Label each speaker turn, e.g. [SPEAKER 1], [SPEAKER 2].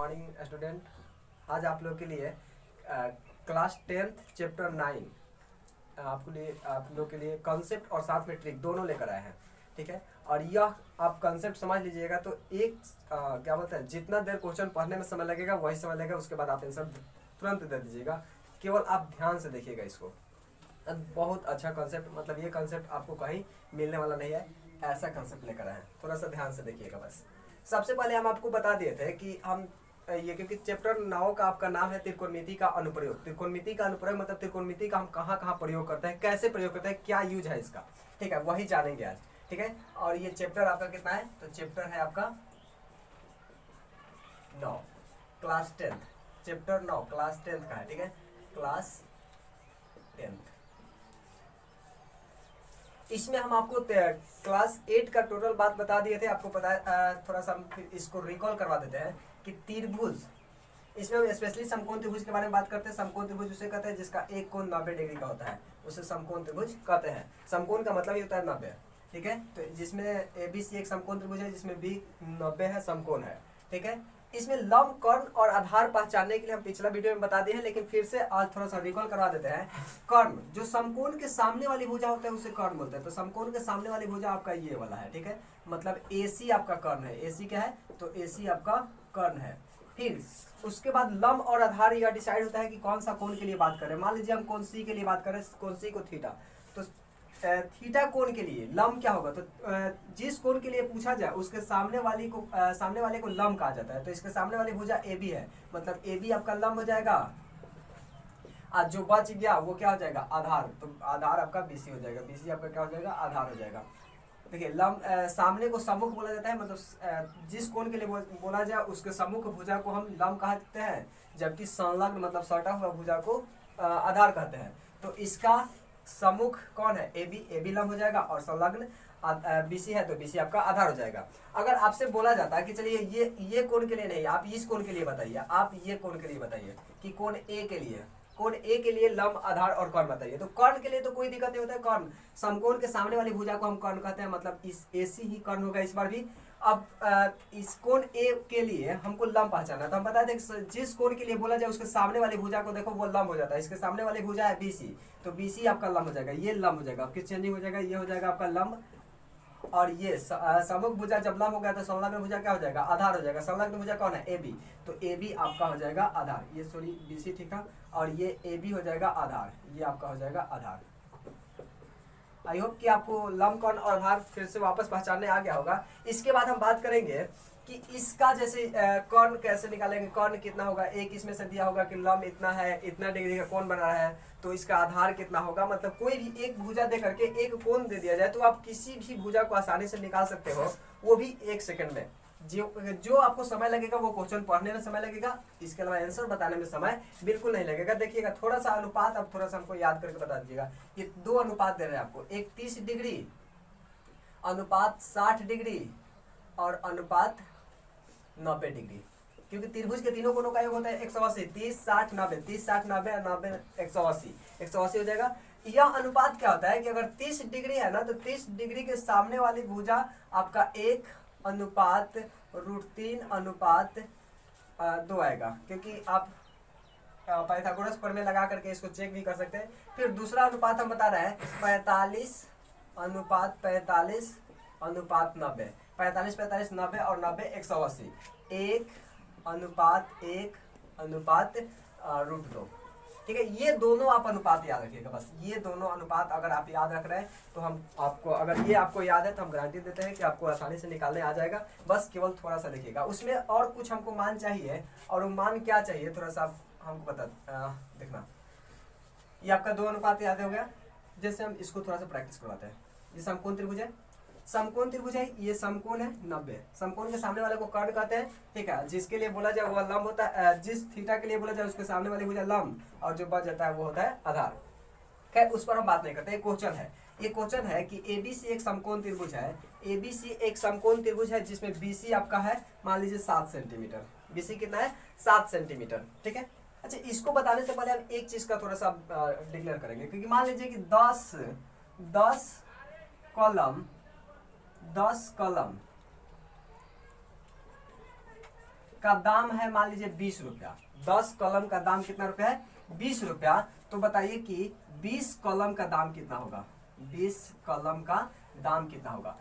[SPEAKER 1] Morning student. आज आप लोग के लिए क्लास 10th चैप्टर 9 आप लोग के लिए कॉन्सेप्ट और साथ में ट्रिक दोनों लेकर आए हैं। ठीक है, और यह आप कॉन्सेप्ट समझ लीजिएगा तो एक क्या बोलते हैं, जितना देर क्वेश्चन पढ़ने में समय लगेगा वही समय लगेगा, उसके बाद आप आंसर तुरंत दे दीजिएगा। केवल आप ध्यान से देखिएगा इसको। बहुत अच्छा कॉन्सेप्ट, मतलब ये कॉन्सेप्ट आपको कहीं मिलने वाला नहीं है, ऐसा कॉन्सेप्ट लेकर आए हैं। थोड़ा सा ध्यान से देखिएगा। बस सबसे पहले हम आपको बता दिए थे कि हम ये, क्योंकि चैप्टर 9 का आपका नाम है त्रिकोणमिति का अनुप्रयोग। त्रिकोणमिति का अनुप्रयोग मतलब त्रिकोणमिति का हम कहाँ कहाँ प्रयोग करते हैं, कैसे प्रयोग करते हैं, क्या यूज है इसका। ठीक है, वही जानेंगे आज। ठीक है, और ये चैप्टर आपका कितना है, तो चैप्टर है आपका 9 class 10th। Chapter 9 class 10th का है। ठीक है, क्लास 10th। इसमें हम आपको क्लास 8 का टोटल बात बता दिए थे, आपको पता है। थोड़ा सा हम फिर इसको रिकॉल करवा देते हैं कि त्रिभुज, इसमें हम स्पेशली समकोण त्रिभुज के बारे में बात करते हैं। समकोण त्रिभुज उसे कहते हैं जिसका एक कोण 90 डिग्री का होता है, उसे समकोण त्रिभुज कहते हैं। समकोण का मतलब ही होता है 90। ठीक है, तो जिसमें ABC एक समकोण त्रिभुज है, जिसमें B 90 है, समकोण है। ठीक है, इसमें लंब, कर्ण और आधार पहचानने के लिए हम पिछला वीडियो में बता दिए हैं, लेकिन फिर से आज थोड़ा सा रिकॉल करवा देते हैं। कर्ण, जो समकोण के सामने वाली भुजा होता है उसे कर्ण बोलते हैं। तो समकोण के सामने वाली भुजा आपका ये वाला है। ठीक है, मतलब AC आपका कर्ण है। AC क्या है, तो AC आपका कर्ण है। फिर उसके बाद लंब और आधार यह डिसाइड होता है कि कौन सा कोण के लिए बात करें। मान लीजिए हम कोण C के लिए बात करें, कोण C को थीटा, तो थीटा कोण के लिए लंब क्या होगा, तो जिस कोण के लिए पूछा जाए उसके सामने वाले को लंब कहा जाता है। तो इसके सामने वाली भुजा AB है, मतलब AB आपका लंब हो जाएगा। आज जो बच गया वो क्या हो जाएगा, आधार। तो आधार आपका BC हो जाएगा। BC आपका क्या हो जाएगा, आधार हो जाएगा। देखिए, लंब सामने को सम्मुख बोला जाता है, मतलब जिस कोण के लिए बोला जाए उसके सम्मुख भुजा को हम लंब कहते हैं, जबकि संलग्न मतलब सटा हुआ भुजा को आधार कहते हैं। तो इसका सम्मुख कौन है, AB लंब हो जाएगा, और संलग्न BC है तो BC आपका आधार हो जाएगा। अगर आपसे बोला जाता है कि चलिए ये कोण के लिए नहीं, आप इस कोण के लिए बताइए, आप ये कोण के लिए बताइए कि कोण A के लिए लंब, आधार और कर्ण बताइए। तो कर्ण के लिए तो कोई दिक्कत नहीं होता है। कर्ण, समकोण के सामने वाली भुजा को हम कर्ण कहते हैं, मतलब इस AC ही कर्ण होगा इस बार भी। अब इस कोण A के लिए हमको लंब पहचाना, तो हम बताए थे कि जिस कोण के लिए बोला जाए उसके सामने वाली भुजा को देखो वो लंब हो जाता है। इसके सामने वाली भुजा है BC, तो BC आपका लंब हो जाएगा, ये लंब हो जाएगा। किस चेंजिंग हो जाएगा, ये हो जाएगा आपका लंब, और ये सम्मुख भुजा जब लंब हो गया तो संलग्न भुजा क्या हो जाएगा, आधार हो जाएगा। संलग्न भुजा कौन है, AB, तो AB आपका हो जाएगा आधार। ये सॉरी BC ठीक है, और ये AB हो जाएगा आधार, ये आपका हो जाएगा आधार। आई होप कि आपको लंब, कर्ण और आधार फिर से वापस पहचानने आ गया होगा। इसके बाद हम बात करेंगे कि इसका जैसे कर्ण कैसे निकालेंगे, कर्ण कितना होगा। एक इसमें से दिया होगा कि लंब इतना है, इतना डिग्री का कोण बना रहा है, तो इसका आधार कितना होगा। मतलब कोई भी एक भुजा दे करके एक कोण दे दिया जाए तो आप किसी भी भुजा को आसानी से निकाल सकते हो, वो भी 1 सेकंड में। जो आपको समय लगेगा वो क्वेश्चन पढ़ने में समय लगेगा, इसके अलावा आंसर बताने में समय बिल्कुल नहीं लगेगा। देखिएगा थोड़ा सा अनुपात, अब थोड़ा सा हमको याद करके बता दीजिएगा। ये 2 अनुपात दे रहे हैं आपको, एक 30 डिग्री अनुपात 60 डिग्री और अनुपात 90 डिग्री, क्योंकि त्रिभुज के तीनों कोणों का योग होता है 180। 30 60 90, 30 60 90 90 180, 180 हो जाएगा। यह अनुपात क्या होता है कि अगर 30 डिग्री है ना, तो 30 डिग्री के सामने वाली भुजा आपका 1 अनुपात √3 अनुपात 2 आएगा, क्योंकि आप पाइथागोरस प्रमेय लगा करके इसको चेक भी कर सकते हैं। फिर दूसरा अनुपात हम बता रहे हैं 45 अनुपात 45 अनुपात 90, 45 45 90 और 90 180, 1 अनुपात 1 अनुपात √2। ठीक है, ये दोनों आप अनुपात याद रखिएगा। बस ये दोनों अनुपात अगर आप याद रख रहे हैं तो हम आपको, अगर ये आपको याद है तो हम गारंटी देते हैं कि आपको आसानी से निकालने आ जाएगा। बस केवल थोड़ा सा देखिएगा, उसमें और कुछ हमको मान चाहिए, और वो मान क्या चाहिए थोड़ा सा हमको बता देखना। ये आपका 2 अनुपात याद हो गया। जैसे हम इसको थोड़ा सा प्रैक्टिस करवाते हैं। ये समकोण त्रिभुज है, समकोण त्रिभुज है, ये समकोण है 90। समकोण के सामने वाले को कर्ण कहते हैं। ठीक है, जिसके लिए बोला जाए वो लंब होता है, जिस थीटा के लिए बोला जाए उसके सामने वाली भुजा लंब, और जो बच जाता है वो होता है आधार। खैर उस पर हम बात नहीं करते। ये क्वेश्चन है, ये क्वेश्चन है कि ABC एक समकोण त्रिभुज है। ABC एक समकोण त्रिभुज है जिसमें BC आपका है मान लीजिए 7 सेंटीमीटर। BC कितना है, 7 सेंटीमीटर। ठीक है, अच्छा इसको बताने से पहले हम एक चीज का थोड़ा सा डिक्लेयर करेंगे, क्योंकि मान लीजिए कि 10 कॉलम का दाम है मान लीजिए 20 रुपया, 10 कलम का दाम कितना रुपया है? 20 रुपया। तो बताइए कि 20 कलम का दाम कितना होगा? 20 कलम का दाम कितना होगा?